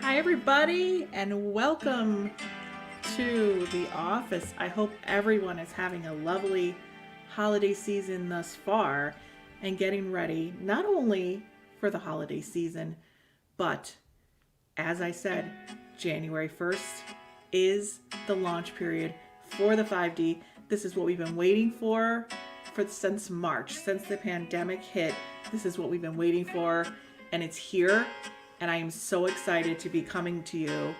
Hi, everybody, and welcome to the office. I hope everyone is having a lovely holiday season thus far and getting ready not only for the holiday season, but as I said, January 1st is the launch period for the 5D. This is what we've been waiting for since March, since the pandemic hit. This is what we've been waiting for, and it's here. And I am so excited to be coming to you.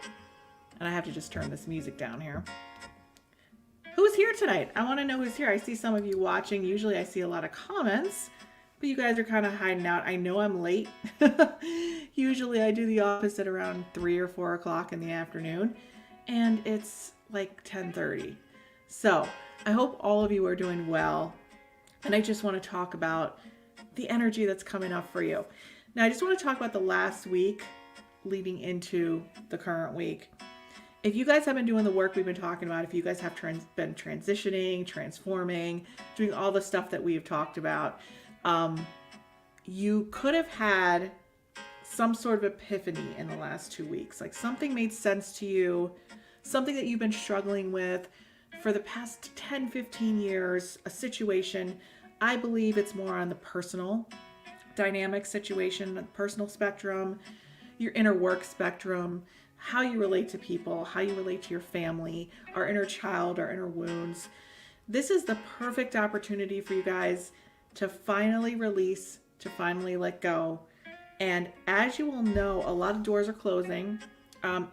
And I have to just turn this music down here. Who's here tonight? I want to know who's here. I see some of you watching. Usually I see a lot of comments, but you guys are kind of hiding out. I know I'm late. Usually I do the office at around 3 or 4 o'clock in the afternoon, and it's like 10:30. So I hope all of you are doing well. And I just want to talk about the energy that's coming up for you. Now, I just want to talk about the last week leading into the current week. If you guys have been doing the work we've been talking about, if you guys have been transitioning, transforming, doing all the stuff that we have talked about, you could have had some sort of epiphany in the last 2 weeks. Like something made sense to you, something that you've been struggling with for the past 10, 15 years, a situation. I believe it's more on the personal dynamic situation, personal spectrum, your inner work spectrum, how you relate to people, how you relate to your family, our inner child, our inner wounds. This is the perfect opportunity for you guys to finally release, to finally let go. And as you will know, a lot of doors are closing.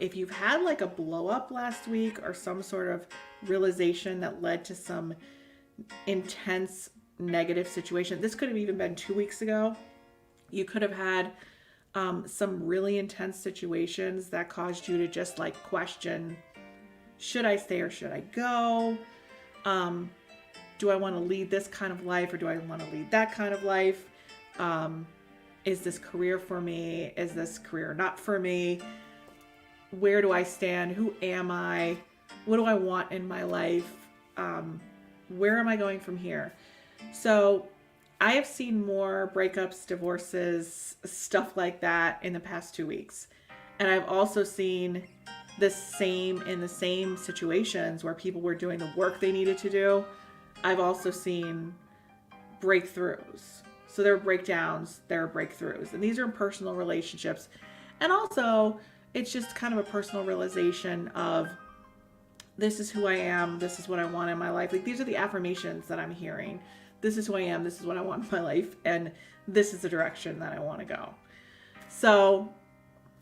If you've had like a blow up last week or some sort of realization that led to some intense negative situation, this could have even been 2 weeks ago. You could have had some really intense situations that caused you to just like question, should I stay or should I go? Do I want to lead this kind of life or do I want to lead that kind of life? Is this career for me? Is this career not for me? Where do I stand? Who am I? What do I want in my life? Where am I going from here? So I have seen more breakups, divorces, stuff like that in the past 2 weeks. And I've also seen the same situations where people were doing the work they needed to do. I've also seen breakthroughs. So there are breakdowns, there are breakthroughs. And these are in personal relationships. And also, it's just kind of a personal realization of this is who I am, this is what I want in my life. Like these are the affirmations that I'm hearing. This is who I am, this is what I want in my life, and this is the direction that I want to go. So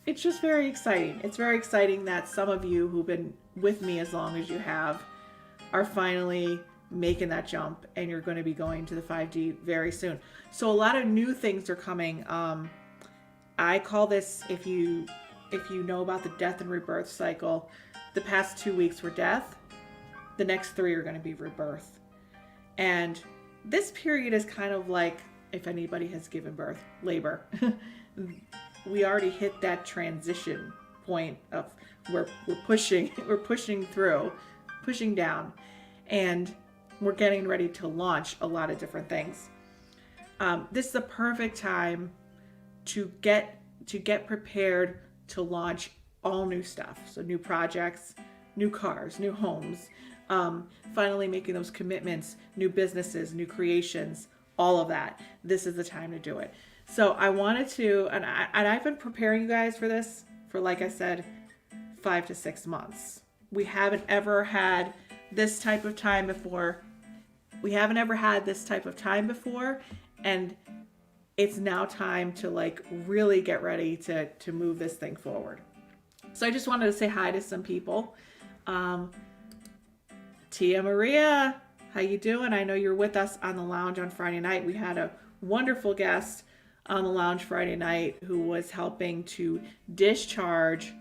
it's just very exciting. It's very exciting that some of you who've been with me as long as you have are finally making that jump, and you're going to be going to the 5D very soon. So a lot of new things are coming. I call this, if you know about the death and rebirth cycle, the past 2 weeks were death. The next 3 are going to be rebirth. And this period is kind of like, if anybody has given birth, labor. We already hit that transition point of where we're pushing through, pushing down, and we're getting ready to launch a lot of different things. This is the perfect time to get prepared to launch all new stuff. So new projects, new cars, new homes, finally making those commitments, new businesses, new creations, all of that. This is the time to do it. So I wanted to, and I've been preparing you guys for this for, like I said, 5 to 6 months. We haven't ever had this type of time before. And it's now time to like really get ready to move this thing forward. So I just wanted to say hi to some people. Tia Maria, how you doing? I know you're with us on the lounge on Friday night. We had a wonderful guest on the lounge Friday night who was helping to discharge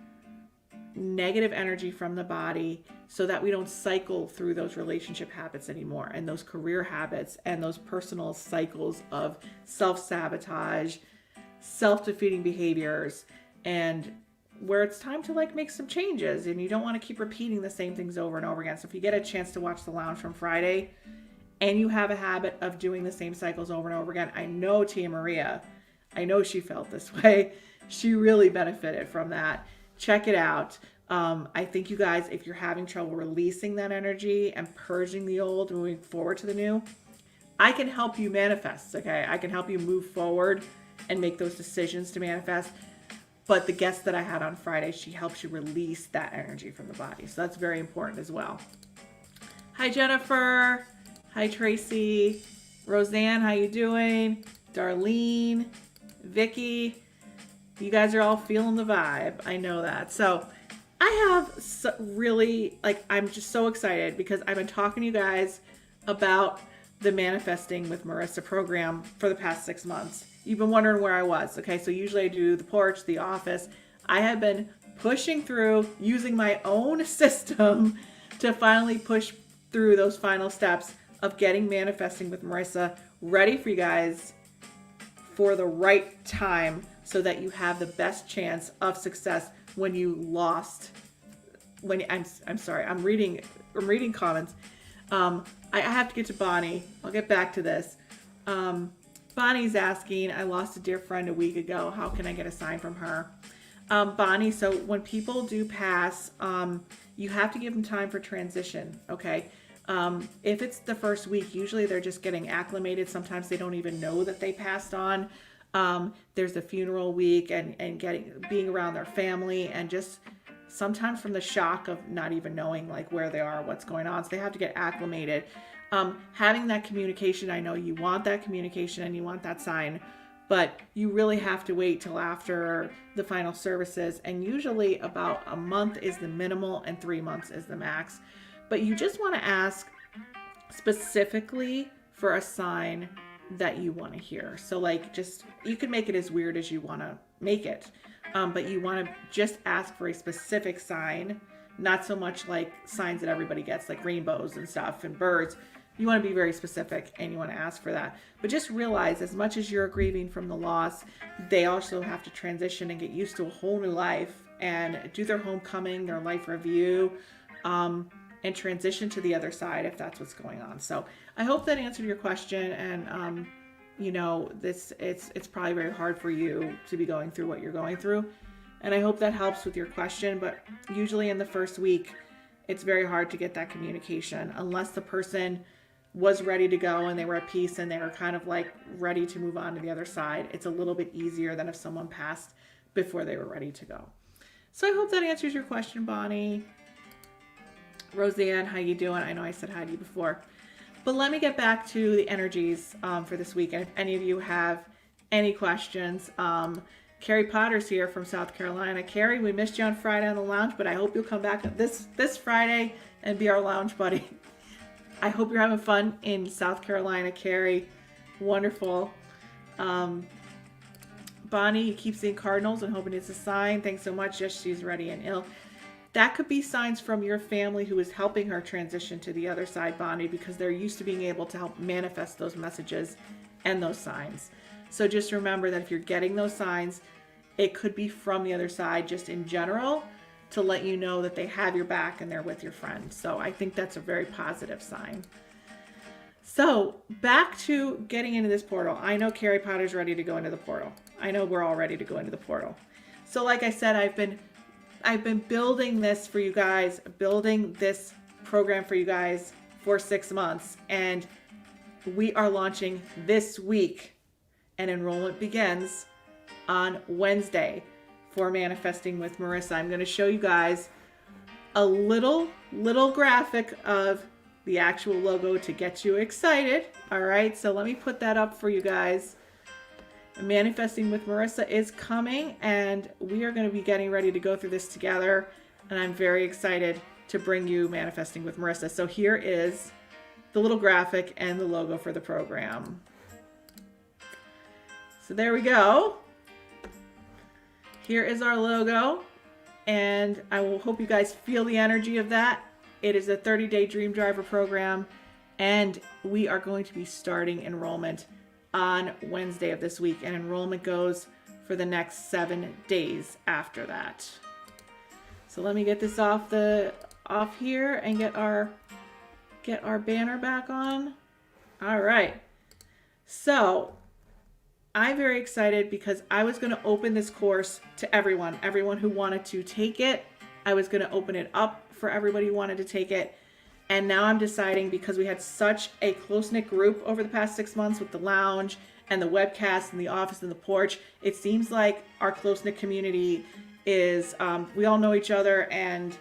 negative energy from the body so that we don't cycle through those relationship habits anymore, and those career habits and those personal cycles of self-sabotage, self-defeating behaviors, and where it's time to like make some changes, and you don't want to keep repeating the same things over and over again. So if you get a chance to watch the lounge from Friday and you have a habit of doing the same cycles over and over again, I know Tia Maria, I know she felt this way. She really benefited from that. check it out. I think you guys, if you're having trouble releasing that energy and purging the old, moving forward to the new, I can help you manifest, okay? I can help you move forward and make those decisions to manifest. But the guest that I had on Friday, she helps you release that energy from the body. So that's very important as well. Hi, Jennifer. Hi, Tracy. Roseanne, how you doing? Darlene, Vicky. You guys are all feeling the vibe. I know that. So I have really, like, I'm just so excited because I've been talking to you guys about the Manifesting with Marisa program for the past 6 months. You've been wondering where I was. Okay, so usually I do the porch, the office. I have been pushing through, using my own system to finally push through those final steps of getting Manifesting with Marisa ready for you guys for the right time so that you have the best chance of success when you lost. I'm sorry, I'm reading comments. I have to get to Bonnie. I'll get back to this. Bonnie's asking, I lost a dear friend a week ago. How can I get a sign from her? Bonnie, so when people do pass, you have to give them time for transition, okay? If it's the first week, usually they're just getting acclimated. Sometimes they don't even know that they passed on. There's the funeral week and being around their family, and just sometimes from the shock of not even knowing like where they are, what's going on. So they have to get acclimated. Having that communication, I know you want that communication and you want that sign, but you really have to wait till after the final services. And usually about a month is the minimal and 3 months is the max. But you just want to ask specifically for a sign that you want to hear. So like, just, you can make it as weird as you want to make it. But you want to just ask for a specific sign, not so much like signs that everybody gets, like rainbows and stuff and birds. You want to be very specific and you want to ask for that. But just realize, as much as you're grieving from the loss, they also have to transition and get used to a whole new life and do their homecoming, their life review, and transition to the other side if that's what's going on. So I hope that answered your question. And you know, it's probably very hard for you to be going through what you're going through. And I hope that helps with your question. But usually in the first week, it's very hard to get that communication unless the person was ready to go and they were at peace and they were kind of like ready to move on to the other side. It's a little bit easier than if someone passed before they were ready to go. So I hope that answers your question, Bonnie. Roseanne, how you doing? I know I said hi to you before. But let me get back to the energies for this week. And if any of you have any questions, Carrie Potter's here from South Carolina. Carrie, we missed you on Friday on the lounge, but I hope you'll come back this Friday and be our lounge buddy. I hope you're having fun in South Carolina, Carrie. Wonderful. Bonnie, you keep seeing cardinals and hoping it's a sign. Thanks so much. Yes, she's ready and ill. That could be signs from your family who is helping her transition to the other side, Bonnie, because they're used to being able to help manifest those messages and those signs. So just remember that if you're getting those signs, it could be from the other side just in general to let you know that they have your back and they're with your friend. So I think that's a very positive sign. So back to getting into this portal. I know Carrie Potter's ready to go into the portal. I know we're all ready to go into the portal. So like I said, I've been building this for you guys, building this program for you guys for 6 months. And we are launching this week, and enrollment begins on Wednesday for Manifesting with Marisa. I'm going to show you guys a little graphic of the actual logo to get you excited. All right, so let me put that up for you guys. Manifesting with Marisa is coming, and we are going to be getting ready to go through this together, and I'm very excited to bring you Manifesting with Marisa. So here is the little graphic and the logo for the program. So there we go. Here is our logo, and I will hope you guys feel the energy of that. It is a 30-day Dream Driver program, and we are going to be starting enrollment on Wednesday of this week, and enrollment goes for the next 7 days after that. So let me get this off here and get our banner back on. All right. So I'm very excited because I was going to open this course to everyone who wanted to take it. I was going to open it up for everybody who wanted to take it. And now I'm deciding, because we had such a close-knit group over the past 6 months with the lounge and the webcast and the office and the porch, it seems like our close-knit community is, we all know each other, and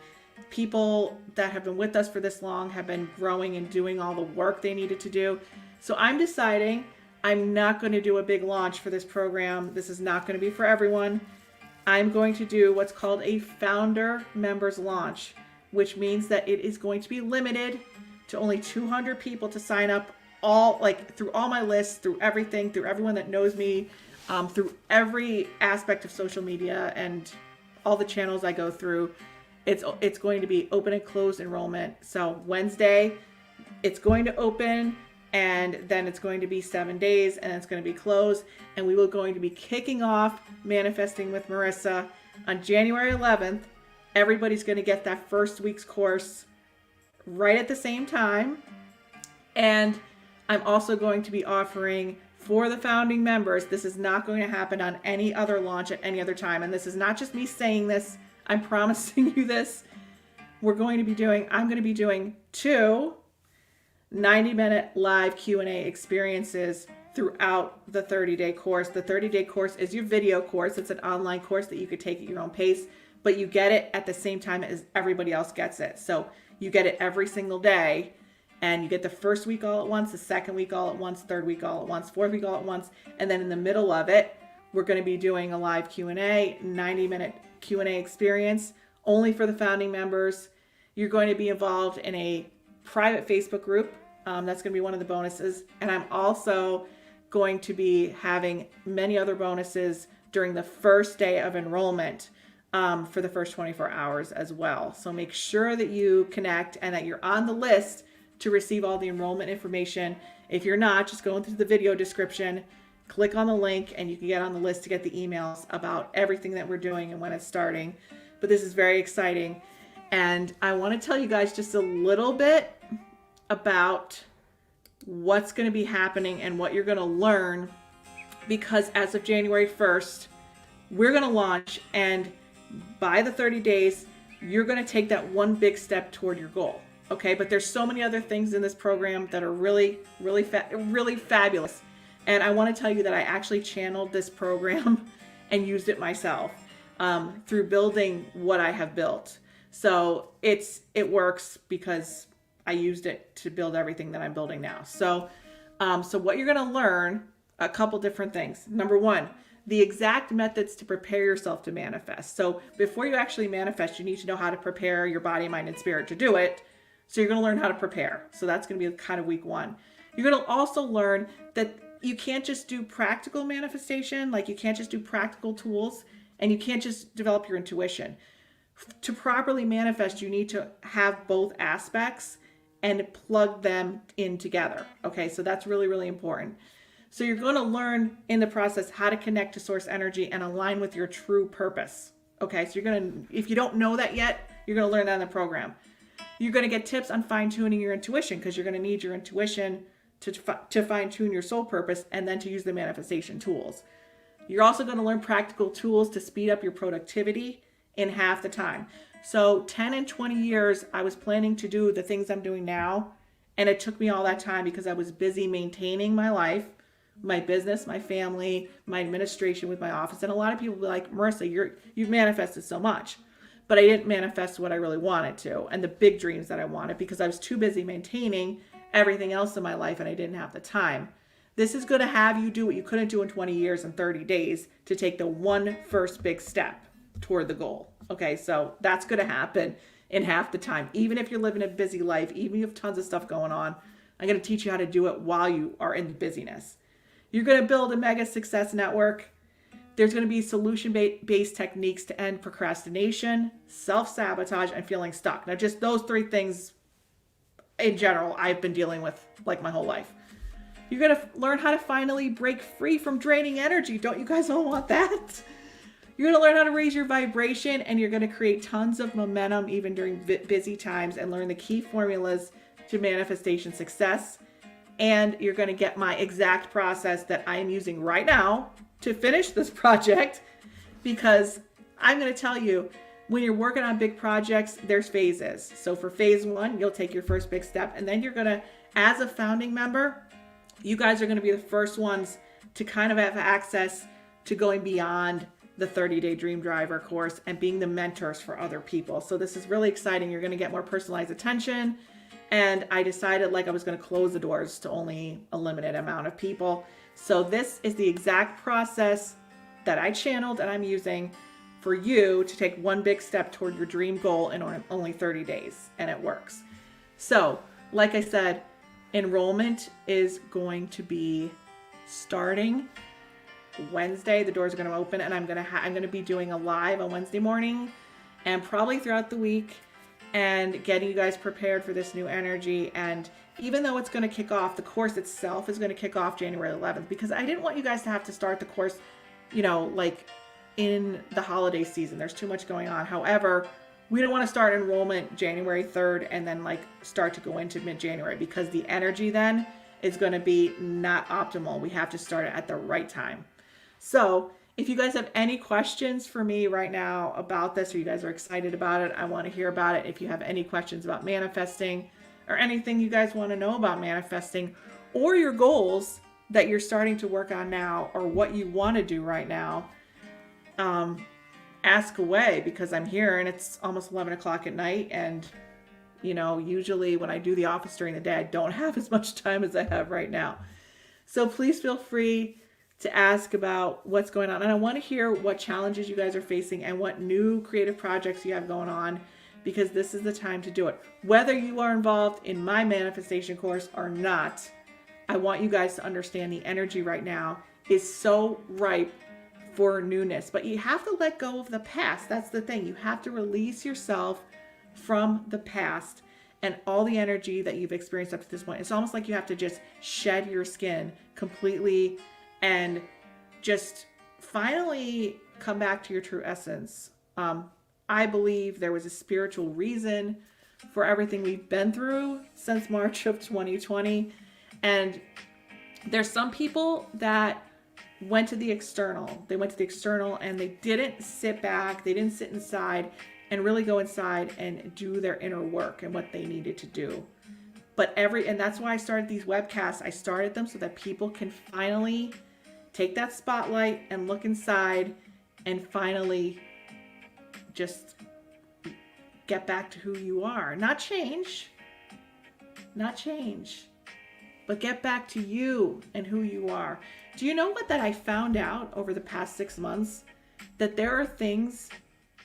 people that have been with us for this long have been growing and doing all the work they needed to do. So I'm deciding I'm not going to do a big launch for this program. This is not going to be for everyone. I'm going to do what's called a founder members launch, which means that it is going to be limited to only 200 people to sign up, all like through all my lists, through everything, through everyone that knows me, through every aspect of social media and all the channels I go through. It's going to be open and closed enrollment. So Wednesday, it's going to open, and then it's going to be 7 days, and it's going to be closed. And we will going to be kicking off Manifesting with Marisa on January 11th. Everybody's going to get that first week's course right at the same time. And I'm also going to be offering for the founding members, this is not going to happen on any other launch at any other time. And this is not just me saying this, I'm promising you this. I'm going to be doing 2 90-minute live Q&A experiences throughout the 30-day course. The 30-day course is your video course. It's an online course that you could take at your own pace, but you get it at the same time as everybody else gets it. So you get it every single day, and you get the first week all at once, the second week all at once, third week all at once, fourth week all at once, and then in the middle of it, we're going to be doing a live Q&A, 90-minute Q&A experience only for the founding members. You're going to be involved in a private Facebook group. That's going to be one of the bonuses. And I'm also going to be having many other bonuses during the first day of enrollment for the first 24 hours as well. So make sure that you connect and that you're on the list to receive all the enrollment information. If you're not, just go into the video description, click on the link, and you can get on the list to get the emails about everything that we're doing and when it's starting. But this is very exciting. And I want to tell you guys just a little bit about what's going to be happening and what you're going to learn, because as of January 1st, we're going to launch, and by the 30 days, you're going to take that one big step toward your goal. Okay, but there's so many other things in this program that are really fabulous. And I want to tell you that I actually channeled this program and used it myself through building what I have built. So it works because I used it to build everything that I'm building now. So what you're going to learn, a couple different things. Number one, the exact methods to prepare yourself to manifest. So before you actually manifest, you need to know how to prepare your body, mind, and spirit to do it. So you're going to learn how to prepare. So that's going to be kind of week one. You're going to also learn that you can't just do practical manifestation, like you can't just do practical tools, and you can't just develop your intuition. To properly manifest, you need to have both aspects and plug them in together. Okay, so that's really important. So you're going to learn in the process how to connect to source energy and align with your true purpose. Okay, so you're going to, if you don't know that yet, you're going to learn that in the program. You're going to get tips on fine-tuning your intuition, because you're going to need your intuition to fine-tune your soul purpose, and then to use the manifestation tools. You're also going to learn practical tools to speed up your productivity in half the time. So 10 and 20 years, I was planning to do the things I'm doing now, and it took me all that time because I was busy maintaining my life, my business, my family, my administration with my office. And a lot of people be like, Marisa, you've manifested so much. But I didn't manifest what I really wanted to, and the big dreams that I wanted, because I was too busy maintaining everything else in my life and I didn't have the time. This is going to have you do what you couldn't do in 20 years and 30 days to take the one first big step toward the goal. Okay, so that's going to happen in half the time. Even if you're living a busy life, even if you have tons of stuff going on, I'm going to teach you how to do it while you are in the busyness. You're going to build a mega success network. There's going to be solution-based techniques to end procrastination, self-sabotage, and feeling stuck. Now, just those 3 things in general, I've been dealing with like my whole life. You're going to learn how to finally break free from draining energy. Don't you guys all want that? You're going to learn how to raise your vibration, and you're going to create tons of momentum even during busy times, and learn the key formulas to manifestation success. and you're going to get my exact process that I am using right now to finish this project, because I'm going to tell you, when you're working on big projects, there's phases. So for phase 1, you'll take your first big step, and then you're going to, as a founding member, you guys are going to be the first ones to kind of have access to going beyond the 30-day Dream Driver course and being the mentors for other people. So this is really exciting. You're going to get more personalized attention. And I decided I was going to close the doors to only a limited amount of people. So this is the exact process that I channeled and I'm using for you to take one big step toward your dream goal in only 30 days. And it works. So like I said, enrollment is going to be starting Wednesday. The doors are going to open, and I'm going to be doing a live on Wednesday morning and probably throughout the week, and getting you guys prepared for this new energy. And even though it's going to kick off, the course itself is going to kick off January 11th, because I didn't want you guys to have to start the course, in the holiday season. There's too much going on. However, we don't want to start enrollment January 3rd and then start to go into mid-January, because the energy then is going to be not optimal. We have to start it at the right time. So if you guys have any questions for me right now about this, or you guys are excited about it, I want to hear about it. If you have any questions about manifesting, or anything you guys want to know about manifesting, or your goals that you're starting to work on now, or what you want to do right now, ask away, because I'm here and it's almost 11 o'clock at night. And, usually when I do the office during the day, I don't have as much time as I have right now. So please feel free to ask about what's going on. And I want to hear what challenges you guys are facing and what new creative projects you have going on, because this is the time to do it. Whether you are involved in my manifestation course or not, I want you guys to understand the energy right now is so ripe for newness. But you have to let go of the past. That's the thing. You have to release yourself from the past and all the energy that you've experienced up to this point. It's almost like you have to just shed your skin completely and just finally come back to your true essence. I believe there was a spiritual reason for everything we've been through since March of 2020. And there's some people that went to the external. They went to the external and they didn't sit back. They didn't sit inside and really go inside and do their inner work and what they needed to do. And that's why I started these webcasts. I started them so that people can finally take that spotlight and look inside and finally just get back to who you are. Not change, but get back to you and who you are. Do you know that I found out over the past 6 months? That there are things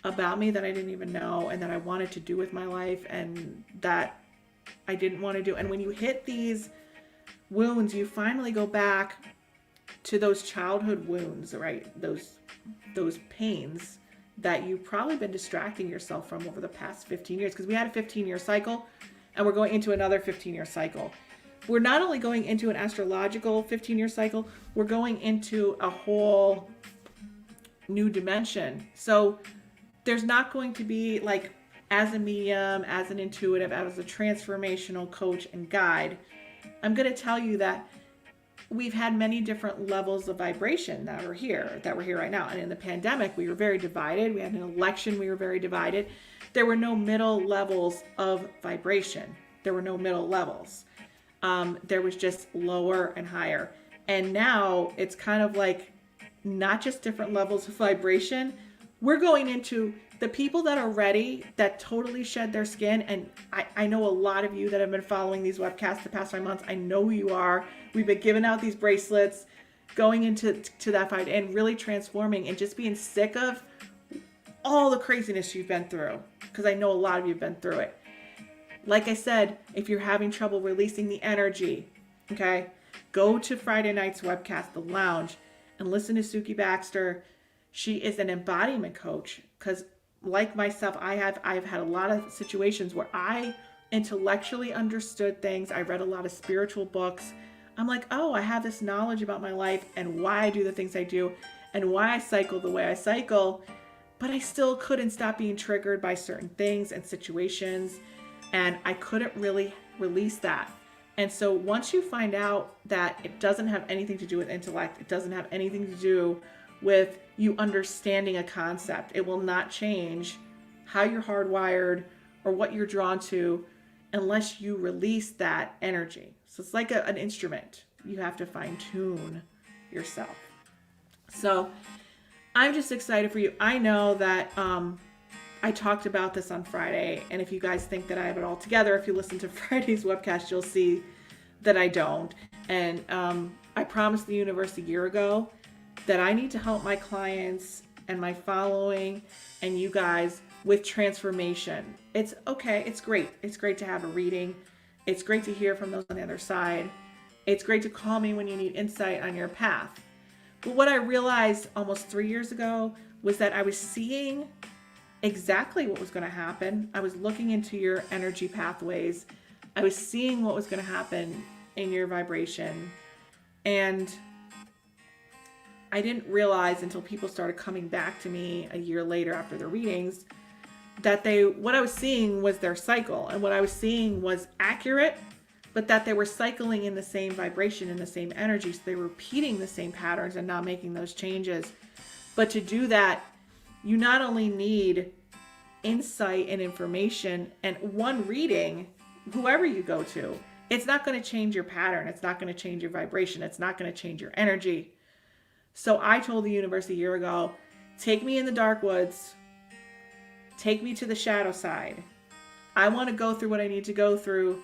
about me that I didn't even know and that I wanted to do with my life and that I didn't want to do. And when you hit these wounds, you finally go back to those childhood wounds, right? Those pains that you've probably been distracting yourself from over the past 15 years. Because we had a 15-year cycle and we're going into another 15-year cycle. We're not only going into an astrological 15-year cycle, we're going into a whole new dimension. So there's not going to be as a medium, as an intuitive, as a transformational coach and guide, I'm going to tell you that we've had many different levels of vibration that we're here right now. And in the pandemic, we were very divided. We had an election. We were very divided. There were no middle levels of vibration. There were no middle levels. There was just lower and higher. And now it's kind of not just different levels of vibration. We're going into the people that are ready, that totally shed their skin. And I know a lot of you that have been following these webcasts the past 5 months. I know who you are. We've been giving out these bracelets, going into that fight and really transforming and just being sick of all the craziness you've been through. Because I know a lot of you have been through it. Like I said, if you're having trouble releasing the energy, okay, go to Friday night's webcast, The Lounge, and listen to Suki Baxter. She is an embodiment coach, because like myself, I've had a lot of situations where I intellectually understood things. I read a lot of spiritual books. I'm like, oh, I have this knowledge about my life and why I do the things I do and why I cycle the way I cycle, but I still couldn't stop being triggered by certain things and situations. And I couldn't really release that. And so once you find out that it doesn't have anything to do with intellect, it doesn't have anything to do with you understanding a concept, it will not change how you're hardwired or what you're drawn to unless you release that energy. So it's like an instrument. You have to fine tune yourself. So I'm just excited for you. I know that I talked about this on Friday, and if you guys think that I have it all together, if you listen to Friday's webcast, you'll see that I don't. And I promised the universe a year ago that I need to help my clients and my following and you guys with transformation. It's okay. It's great. It's great to have a reading. It's great to hear from those on the other side. It's great to call me when you need insight on your path. But what I realized almost 3 years ago was that I was seeing exactly what was going to happen. I was looking into your energy pathways. I was seeing what was going to happen in your vibration. And I didn't realize until people started coming back to me a year later after the readings that what I was seeing was their cycle, and what I was seeing was accurate, but that they were cycling in the same vibration, in the same energy. So they were repeating the same patterns and not making those changes. But to do that, you not only need insight and information, and one reading, whoever you go to, it's not going to change your pattern. It's not going to change your vibration. It's not going to change your energy. So I told the universe a year ago, take me in the dark woods, take me to the shadow side. I want to go through what I need to go through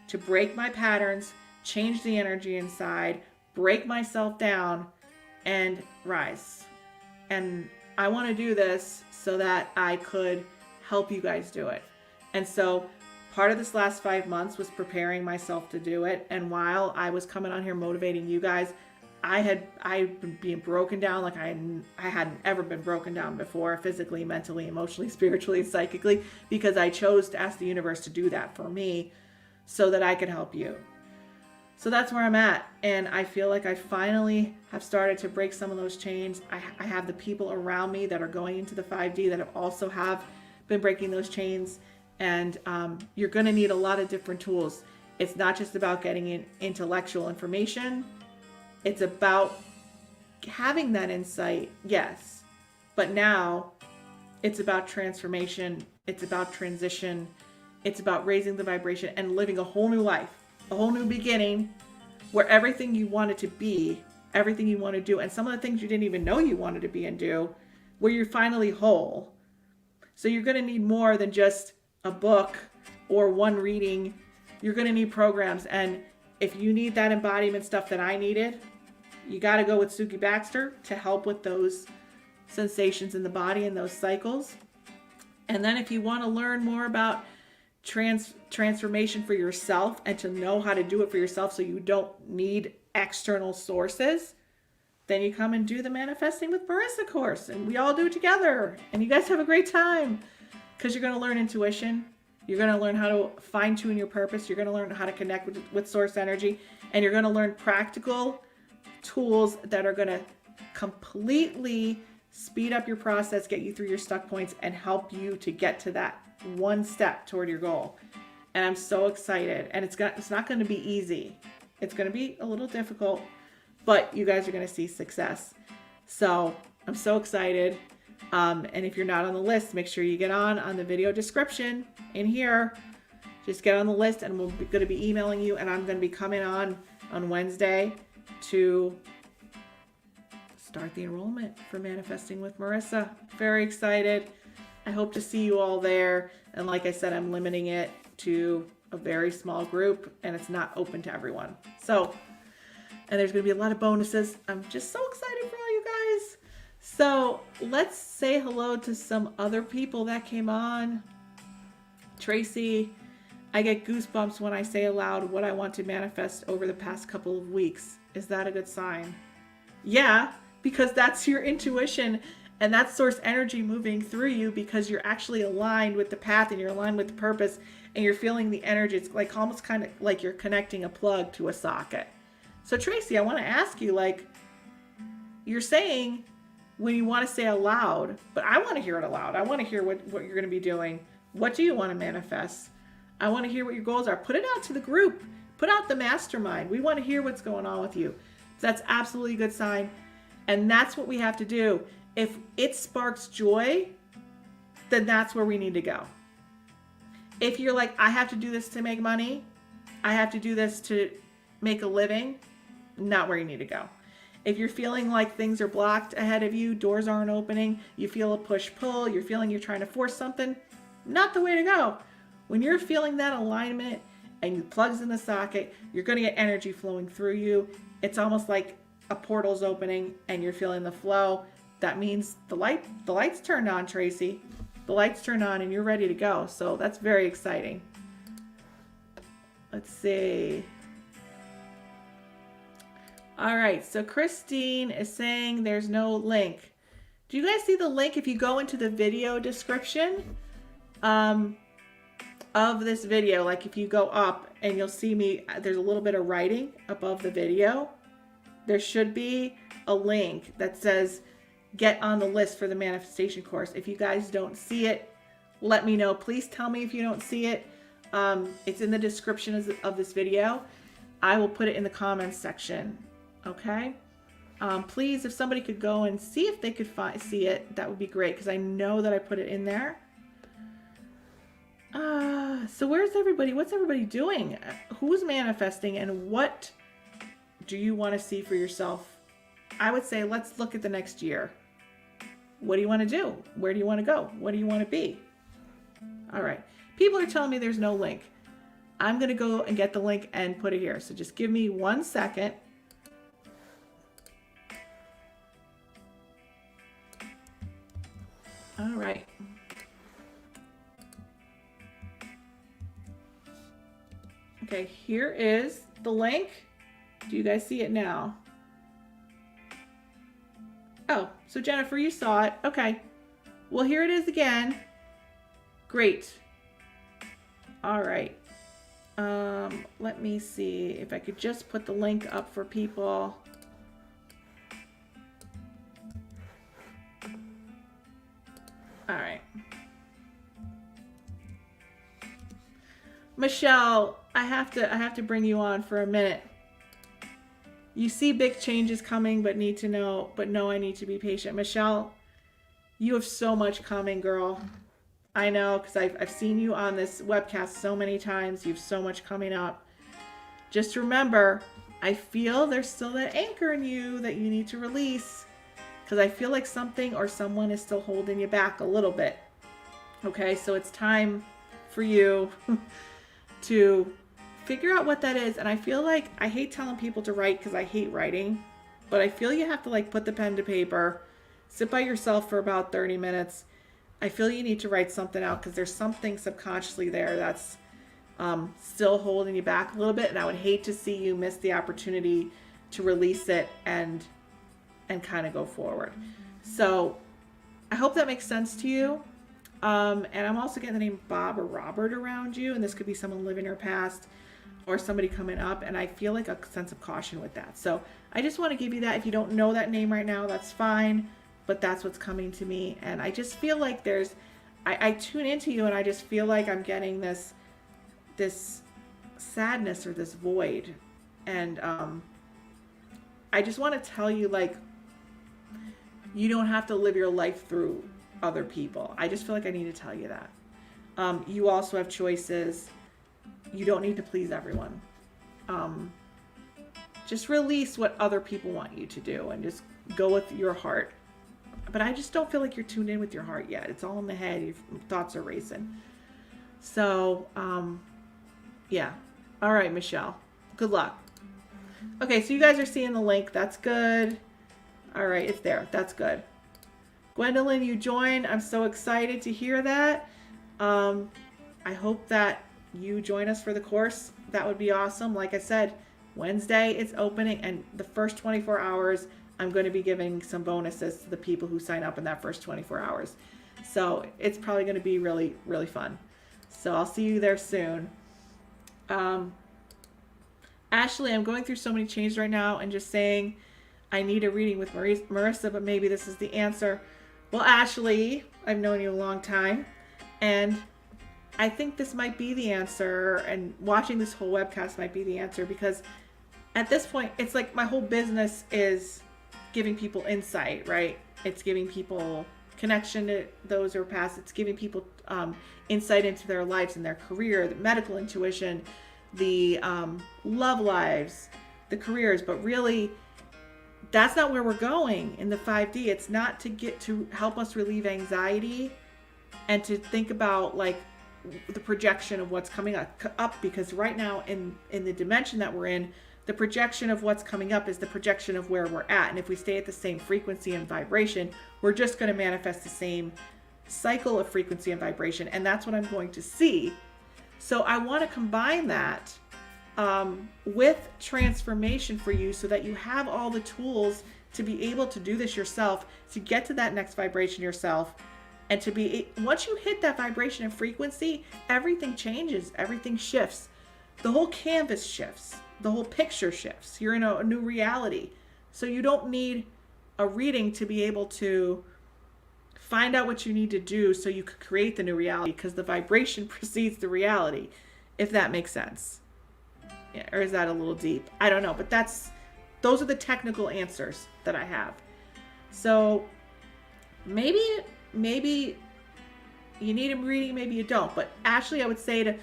to break my patterns, change the energy inside, break myself down, and rise. And I want to do this so that I could help you guys do it. And so part of this last 5 months was preparing myself to do it. And while I was coming on here motivating you guys, I'd been being broken down like I hadn't ever been broken down before, physically, mentally, emotionally, spiritually, psychically, because I chose to ask the universe to do that for me so that I could help you. So that's where I'm at. And I feel like I finally have started to break some of those chains. I have the people around me that are going into the 5D that have been breaking those chains. And you're going to need a lot of different tools. It's not just about getting in intellectual information. It's about having that insight, yes. But now it's about transformation. It's about transition. It's about raising the vibration and living a whole new life, a whole new beginning where everything you wanted to be, everything you want to do, and some of the things you didn't even know you wanted to be and do, where you're finally whole. So you're going to need more than just a book or one reading. You're going to need programs. And if you need that embodiment stuff that I needed, you got to go with Suki Baxter to help with those sensations in the body and those cycles. And then if you want to learn more about transformation for yourself and to know how to do it for yourself so you don't need external sources, then you come and do the Manifesting with Marisa course, and we all do it together. And you guys have a great time because you're going to learn intuition. You're going to learn how to fine tune your purpose. You're going to learn how to connect with source energy, and you're going to learn practical tools that are going to completely speed up your process, get you through your stuck points, and help you to get to that one step toward your goal. And I'm so excited. And it's not going to be easy. It's going to be a little difficult, but you guys are going to see success. So I'm so excited. And if you're not on the list, make sure you get on the video description in here. Just get on the list, and we're going to be emailing you. And I'm going to be coming on Wednesday to start the enrollment for Manifesting with Marisa. Very excited. I hope to see you all there. And like I said, I'm limiting it to a very small group, and it's not open to everyone. So, and there's going to be a lot of bonuses. I'm just so excited for all you guys. So let's say hello to some other people that came on. Tracy, I get goosebumps when I say aloud what I want to manifest over the past couple of weeks. Is that a good sign? Yeah, because that's your intuition and that's source energy moving through you because you're actually aligned with the path and you're aligned with the purpose and you're feeling the energy. It's like almost kind of like you're connecting a plug to a socket. So Tracy, I want to ask you, like, you're saying when you want to say aloud, but I want to hear it aloud. I want to hear what you're going to be doing. What do you want to manifest? I want to hear what your goals are. Put it out to the group. Put out the mastermind. We want to hear what's going on with you. So that's absolutely a good sign. And that's what we have to do. If it sparks joy, then that's where we need to go. If you're like, I have to do this to make money, I have to do this to make a living, not where you need to go. If you're feeling like things are blocked ahead of you, doors aren't opening, you feel a push-pull, you're feeling you're trying to force something, not the way to go. When you're feeling that alignment and you plugs in the socket, you're going to get energy flowing through you. It's almost like a portal's opening and you're feeling the flow. That means the lights turned on, Tracy. The lights turned on and you're ready to go. So that's very exciting. Let's see. All right, so Christine is saying there's no link. Do you guys see the link if you go into the video description of this video? Like if you go up and you'll see me, there's a little bit of writing above the video. There should be a link that says get on the list for the manifestation course. If you guys don't see it, let me know. Please tell me if you don't see it. It's in the description of this video. I will put it in the comments section. Okay. Please, if somebody could go and see if they could see it, that would be great, because I know that I put it in there. So where's everybody? What's everybody doing? Who's manifesting, and what do you want to see for yourself? I would say let's look at the next year. What do you want to do? Where do you want to go? What do you want to be? All right. People are telling me there's no link. I'm going to go and get the link and put it here. So just give me 1 second. All right. Okay, here is the link. Do you guys see it now? Oh, so Jennifer, you saw it. Okay. Well, here it is again. Great. All right. Let me see if I could just put the link up for people. All right. Michelle, I have to bring you on for a minute. You see big changes coming, but know I need to be patient. Michelle, you have so much coming, girl. I know, because I've seen you on this webcast so many times. You have so much coming up. Just remember, I feel there's still that anchor in you that you need to release, because I feel like something or someone is still holding you back a little bit. Okay, so it's time for you to figure out what that is. And I feel like, I hate telling people to write because I hate writing, but I feel you have to like put the pen to paper, sit by yourself for about 30 minutes. I feel you need to write something out because there's something subconsciously there that's still holding you back a little bit. And I would hate to see you miss the opportunity to release it and kind of go forward. So I hope that makes sense to you. And I'm also getting the name Bob or Robert around you. And this could be someone living in your past or somebody coming up. And I feel like a sense of caution with that. So I just want to give you that. If you don't know that name right now, that's fine. But that's what's coming to me. And I just feel like I tune into you and I just feel like I'm getting this sadness or this void. And I just want to tell you, like, you don't have to live your life through other people. I just feel like I need to tell you that. You also have choices. You don't need to please everyone. Just release what other people want you to do and just go with your heart. But I just don't feel like you're tuned in with your heart yet. It's all in the head. Your thoughts are racing. So, yeah. All right, Michelle. Good luck. Okay, so you guys are seeing the link. That's good. All right, it's there. That's good. Gwendolyn, you joined. I'm so excited to hear that. I hope that you join us for the course. That would be awesome. Like I said, Wednesday it's opening, and the first 24 hours, I'm going to be giving some bonuses to the people who sign up in that first 24 hours. So it's probably going to be really, really fun. So I'll see you there soon. Ashley, I'm going through so many changes right now and just saying I need a reading with Marisa, but maybe this is the answer. Well, Ashley, I've known you a long time, and I think this might be the answer, and watching this whole webcast might be the answer, because at this point, it's like my whole business is giving people insight, right? It's giving people connection to those who are past. It's giving people insight into their lives and their career, the medical intuition, the love lives, the careers. But really, that's not where we're going in the 5D. It's not to get to help us relieve anxiety and to think about like the projection of what's coming up, because right now in the dimension that we're in, the projection of what's coming up is the projection of where we're at. And if we stay at the same frequency and vibration, we're just going to manifest the same cycle of frequency and vibration. And that's what I'm going to see. So I want to combine that with transformation for you, so that you have all the tools to be able to do this yourself, to get to that next vibration yourself. And to be, once you hit that vibration and frequency, everything changes, everything shifts. The whole canvas shifts. The whole picture shifts. You're in a new reality. So you don't need a reading to be able to find out what you need to do so you could create the new reality, because the vibration precedes the reality, if that makes sense. Yeah, or is that a little deep? I don't know, but those are the technical answers that I have. So maybe you need a reading, maybe you don't. But Ashley, I would say to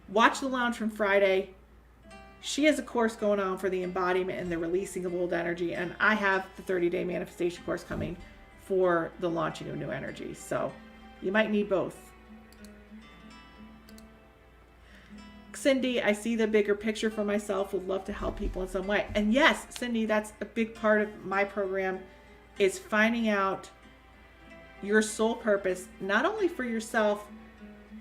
watch the lounge from Friday. She has a course going on for the embodiment and the releasing of old energy. And I have the 30-day manifestation course coming for the launching of new energy. So you might need both. Cindy, I see the bigger picture for myself. Would love to help people in some way. And yes, Cindy, that's a big part of my program, is finding out your soul purpose, not only for yourself,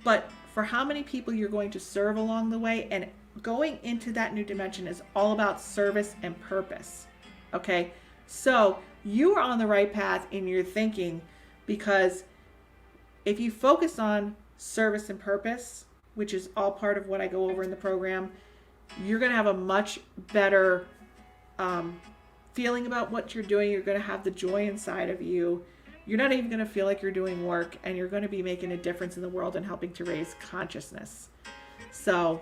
but for how many people you're going to serve along the way. And going into that new dimension is all about service and purpose. Okay, so you are on the right path in your thinking, because if you focus on service and purpose, which is all part of what I go over in the program, you're going to have a much better feeling about what you're doing. You're going to have the joy inside of you. You're not even going to feel like you're doing work, and you're going to be making a difference in the world and helping to raise consciousness. So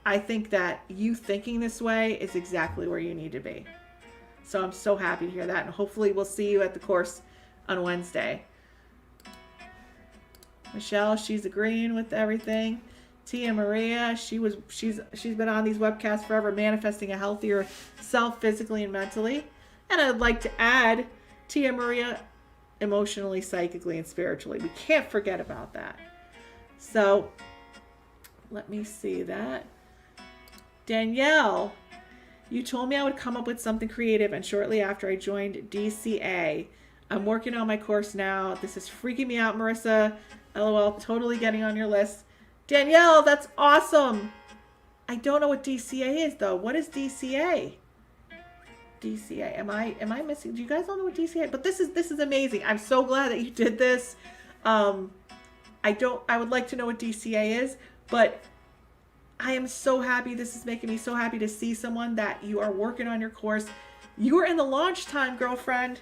I think that you thinking this way is exactly where you need to be. So I'm so happy to hear that. And hopefully we'll see you at the course on Wednesday. Michelle, she's agreeing with everything. Tia Maria, she's been on these webcasts forever, manifesting a healthier self physically and mentally. And I'd like to add Tia Maria, emotionally, psychically, and spiritually. We can't forget about that. So let me see that. Danielle, you told me I would come up with something creative, and shortly after I joined DCA. I'm working on my course now. This is freaking me out, Marissa. LOL, totally getting on your list. Danielle, that's awesome. I don't know what DCA is though. What is DCA? DCA. Am I missing? Do you guys all know what DCA is? But this is amazing. I'm so glad that you did this. I would like to know what DCA is, but I am so happy. This is making me so happy to see someone that you are working on your course. You are in the launch time, girlfriend.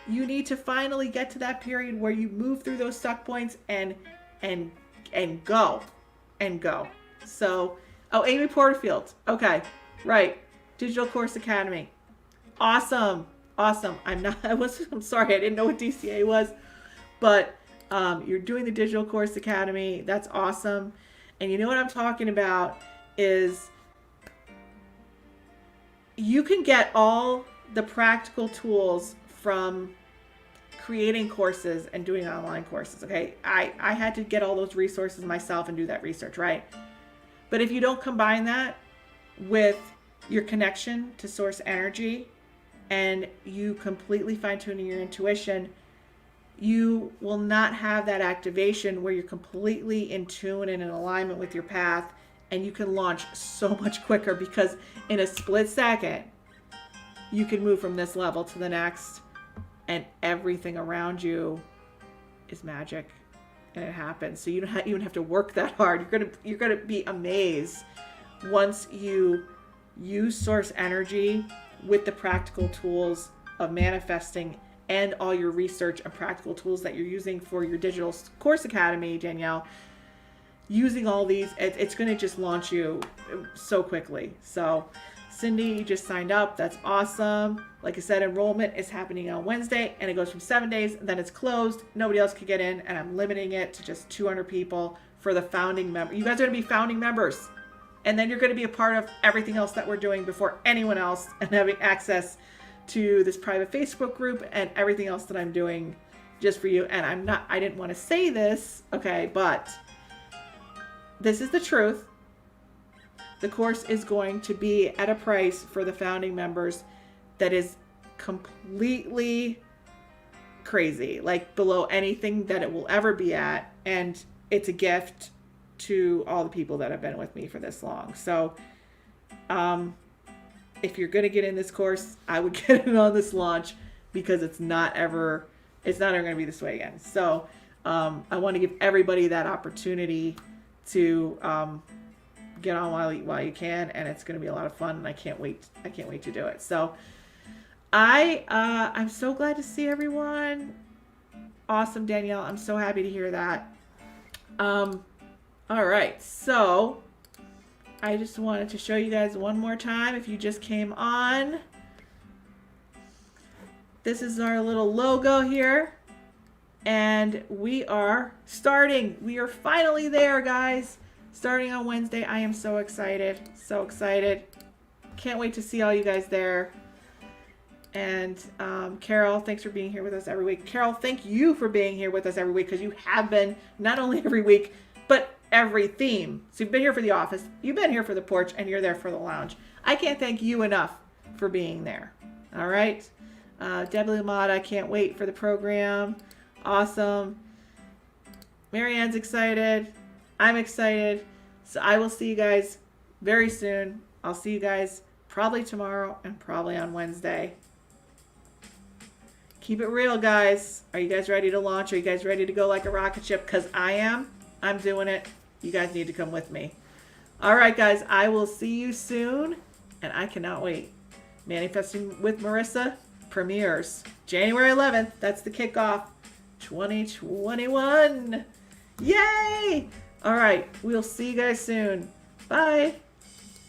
You need to finally get to that period where you move through those stuck points and go. So, Amy Porterfield. Okay, right. Digital Course Academy. Awesome. I'm sorry, I didn't know what DCA was, but you're doing the Digital Course Academy. That's awesome. And you know what I'm talking about is you can get all the practical tools from creating courses and doing online courses. Okay. I had to get all those resources myself and do that research, right? But if you don't combine that with your connection to source energy and you completely fine tuning your intuition, you will not have that activation where you're completely in tune and in alignment with your path, and you can launch so much quicker, because in a split second, you can move from this level to the next, and everything around you is magic, and it happens. So you don't even have to work that hard. You're gonna be amazed once you use source energy with the practical tools of manifesting and all your research and practical tools that you're using for your Digital Course Academy, Danielle. using all these, it's going to just launch you so quickly. So Cindy, you just signed up. That's awesome. Like I said, enrollment is happening on Wednesday, and it goes from 7 days, then it's closed. Nobody else can get in, and I'm limiting it to just 200 people for the founding member. You guys are going to be founding members, and then you're going to be a part of everything else that we're doing before anyone else, and having access to this private Facebook group and everything else that I'm doing just for you. And I didn't want to say this, okay, but this is the truth. The course is going to be at a price for the founding members that is completely crazy, like below anything that it will ever be at. And it's a gift to all the people that have been with me for this long. So if you're going to get in this course, I would get in on this launch, because it's not ever going to be this way again. So I want to give everybody that opportunity to get on while you can, and it's going to be a lot of fun, and I can't wait to do it. So I'm so glad to see everyone. Awesome, Danielle. I'm so happy to hear that. All right, so I just wanted to show you guys one more time, if you just came on. This is our little logo here, and we are starting. We are finally there, guys. Starting on Wednesday. I am so excited. So excited. Can't wait to see all you guys there. And Carol, thanks for being here with us every week. Carol, thank you for being here with us every week, because you have been not only every week, but every theme. So you've been here for the office, you've been here for the porch, and you're there for the lounge. I can't thank you enough for being there. All right. Debbie Lamada, I can't wait for the program. Awesome. Marianne's excited. I'm excited. So I will see you guys very soon. I'll see you guys probably tomorrow and probably on Wednesday. Keep it real, guys. Are you guys ready to launch? Are you guys ready to go like a rocket ship? Because I am. I'm doing it. You guys need to come with me. All right, guys. I will see you soon, and I cannot wait. Manifesting with Marissa premieres January 11th. That's the kickoff. 2021. Yay! All right. We'll see you guys soon. Bye.